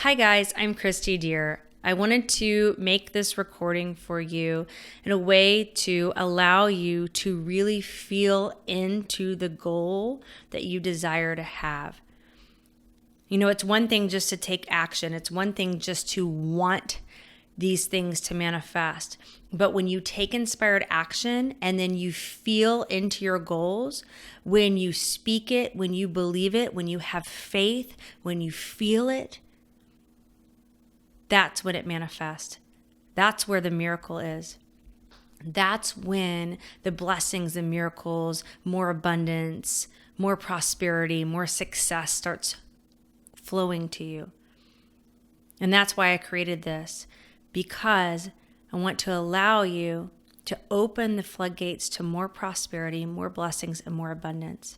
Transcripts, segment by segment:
Hi guys, I'm Kristi dear. I wanted to make this recording for you in a way to allow you to really feel into the goal that you desire to have. You know, it's one thing just to take action. It's one thing just to want these things to manifest. But when you take inspired action and then you feel into your goals, when you speak it, when you believe it, when you have faith, when you feel it, that's when it manifests. That's where the miracle is. That's when the blessings and miracles, more abundance, more prosperity, more success starts flowing to you. And that's why I created this, because I want to allow you to open the floodgates to more prosperity, more blessings, and more abundance.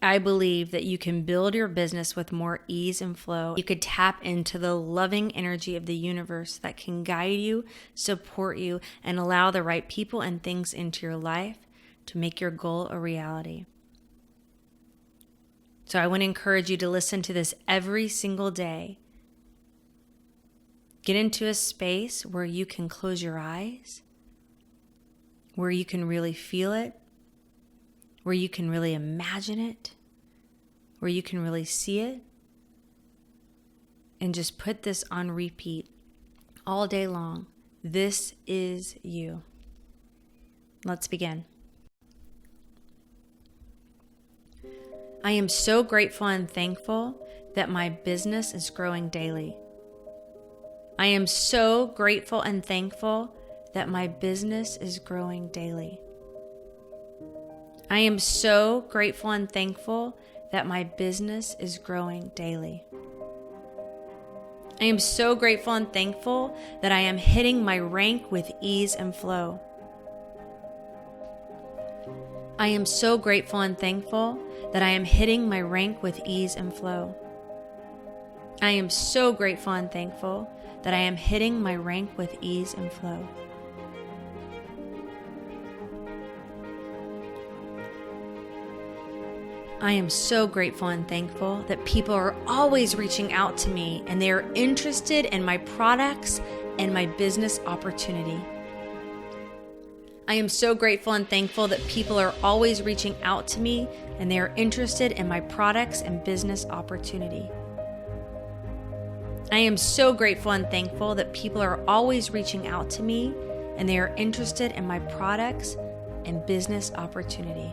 I believe that you can build your business with more ease and flow. You could tap into the loving energy of the universe that can guide you, support you, and allow the right people and things into your life to make your goal a reality. So I want to encourage you to listen to this every single day. Get into a space where you can close your eyes, where you can really feel it, where you can really imagine it, where you can really see it, and just put this on repeat all day long. This is you. Let's begin. I am so grateful and thankful that my business is growing daily. I am so grateful and thankful that my business is growing daily. I am so grateful and thankful that my business is growing daily. I am so grateful and thankful that I am hitting my rank with ease and flow. I am so grateful and thankful that I am hitting my rank with ease and flow. I am so grateful and thankful that I am hitting my rank with ease and flow. I am so grateful and thankful that people are always reaching out to me and they are interested in my products and my business opportunity. I am so grateful and thankful that people are always reaching out to me and they are interested in my products and business opportunity. I am so grateful and thankful that people are always reaching out to me and they are interested in my products and business opportunity.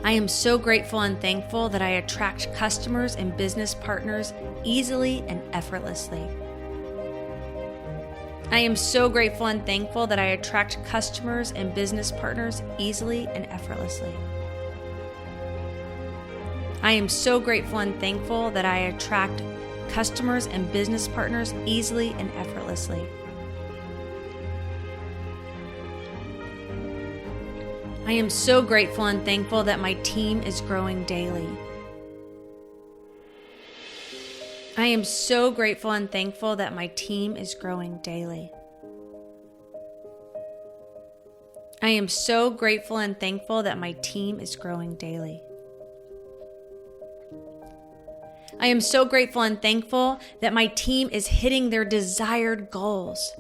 I am so grateful and thankful that I attract customers and business partners easily and effortlessly. I am so grateful and thankful that I attract customers and business partners easily and effortlessly. I am so grateful and thankful that I attract customers and business partners easily and effortlessly. I am so grateful and thankful that my team is growing daily. I am so grateful and thankful that my team is growing daily. I am so grateful and thankful that my team is growing daily. I am so grateful and thankful that my team is hitting their desired goals.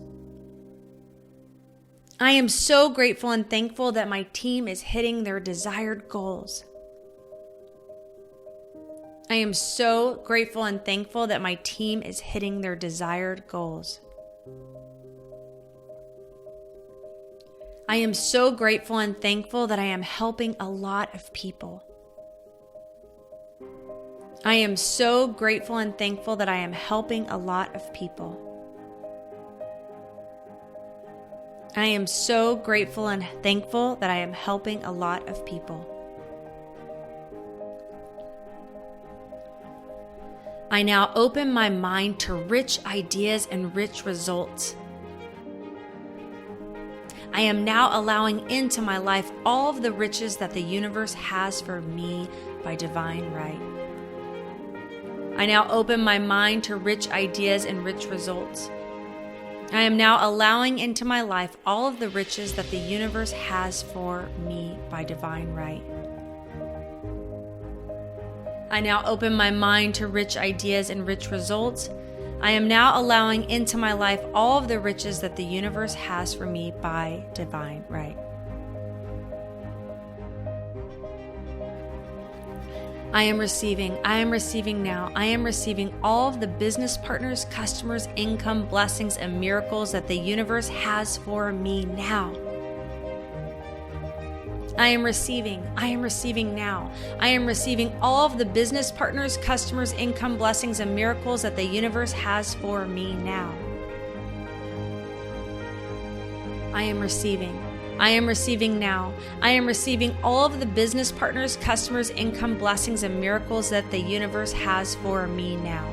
I am so grateful and thankful that my team is hitting their desired goals. I am so grateful and thankful that my team is hitting their desired goals. I am so grateful and thankful that I am helping a lot of people. I am so grateful and thankful that I am helping a lot of people. I am so grateful and thankful that I am helping a lot of people. I now open my mind to rich ideas and rich results. I am now allowing into my life all of the riches that the universe has for me by divine right. I now open my mind to rich ideas and rich results. I am now allowing into my life all of the riches that the universe has for me by by divine right. I now open my mind to rich ideas and rich results. I am now allowing into my life all of the riches that the universe has for me by divine right. I am receiving now. I am receiving all of the business partners, customers, income, blessings, and miracles that the universe has for me now. I am receiving now. I am receiving all of the business partners, customers, income, blessings, and miracles that the universe has for me now. I am receiving now. I am receiving all of the business partners, customers, income, blessings, and miracles that the universe has for me now.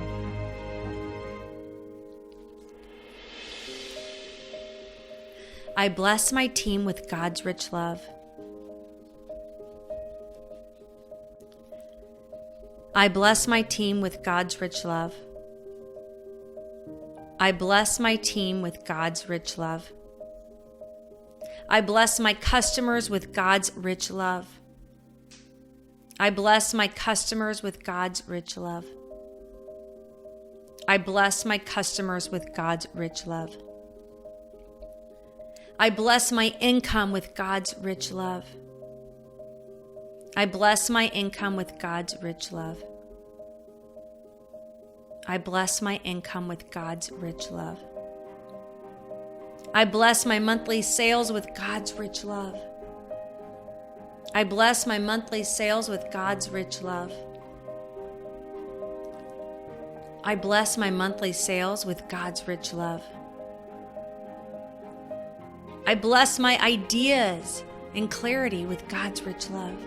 I bless my team with God's rich love. I bless my team with God's rich love. I bless my team with God's rich love. I bless my customers with God's rich love. I bless my customers with God's rich love. I bless my customers with God's rich love. I bless my income with God's rich love. I bless my income with God's rich love. I bless my income with God's rich love. I bless my monthly sales with God's rich love. I bless my monthly sales with God's rich love. I bless my monthly sales with God's rich love. I bless my ideas and clarity with God's rich love.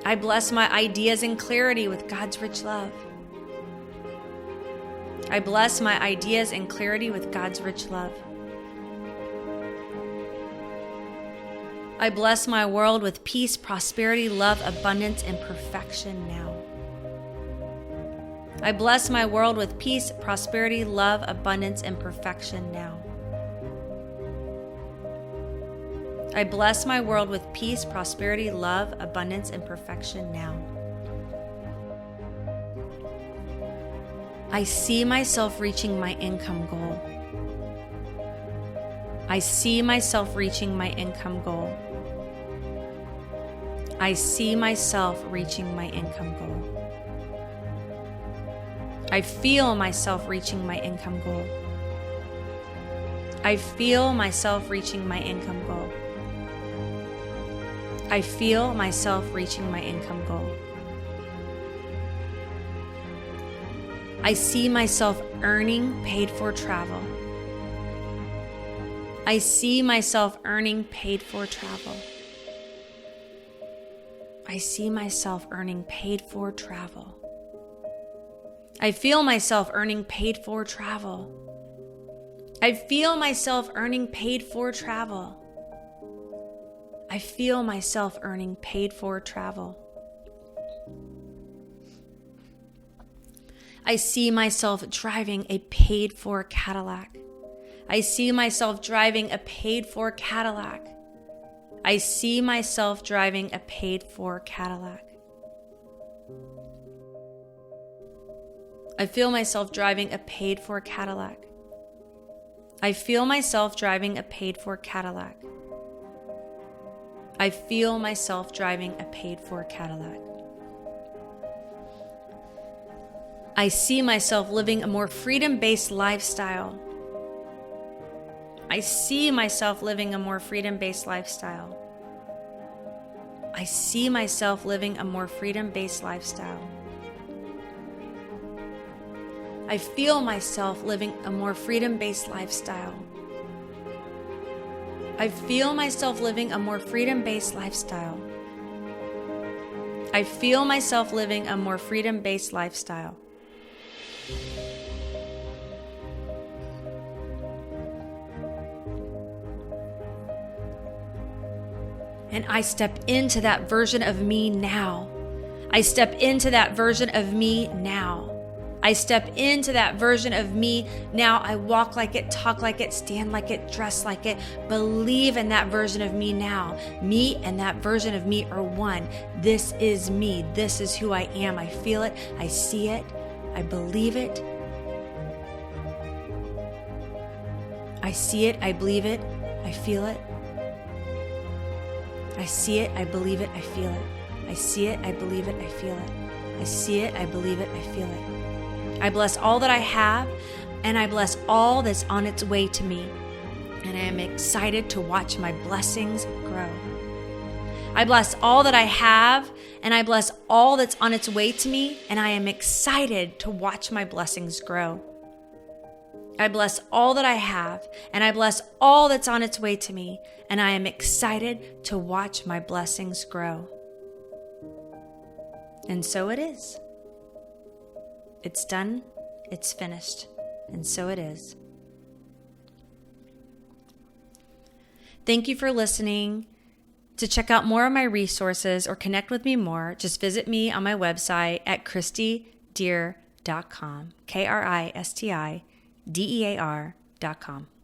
I bless my ideas and clarity with God's rich love. I bless my ideas and clarity with God's rich love. I bless my world with peace, prosperity, love, abundance, and perfection now. I bless my world with peace, prosperity, love, abundance, and perfection now. I bless my world with peace, prosperity, love, abundance, and perfection now. I see myself reaching my income goal. I see myself reaching my income goal. I see myself reaching my income goal. I feel myself reaching my income goal. I feel myself reaching my income goal. I feel myself reaching my income goal. I see myself earning paid for travel. I see myself earning paid for travel. I see myself earning paid for travel. I feel myself earning paid for travel. I feel myself earning paid for travel. I feel myself earning paid for travel. I see myself driving a paid-for Cadillac. I see myself driving a paid-for Cadillac. I see myself driving a paid-for Cadillac. I feel myself driving a paid-for Cadillac. I feel myself driving a paid-for Cadillac. I feel myself driving a paid-for Cadillac. I see myself living a more freedom-based lifestyle. I see myself living a more freedom-based lifestyle. I see myself living a more freedom-based lifestyle. I feel myself living a more freedom-based lifestyle. I feel myself living a more freedom-based lifestyle. I feel myself living a more freedom-based lifestyle. And I step into that version of me now. I step into that version of me now. I step into that version of me. Now I walk like it, talk like it, stand like it, dress like it. Believe in that version of me now. Me and that version of me are one. This is me. This is who I am. I feel it. I see it. I believe it. I see it. I believe it. I feel it. I see it. I believe it. I feel it. I see it. I believe it. I feel it. I see it. I believe it. I feel it. I bless all that I have, and I bless all that's on its way to me. And I am excited to watch my blessings grow. I bless all that I have, and I bless all that's on its way to me, and I am excited to watch my blessings grow. I bless all that I have, and I bless all that's on its way to me, and I am excited to watch my blessings grow. And so it is. It's done, it's finished, and so it is. Thank you for listening. To check out more of my resources or connect with me more, just visit me on my website at kristidear.com, KristiDear.com.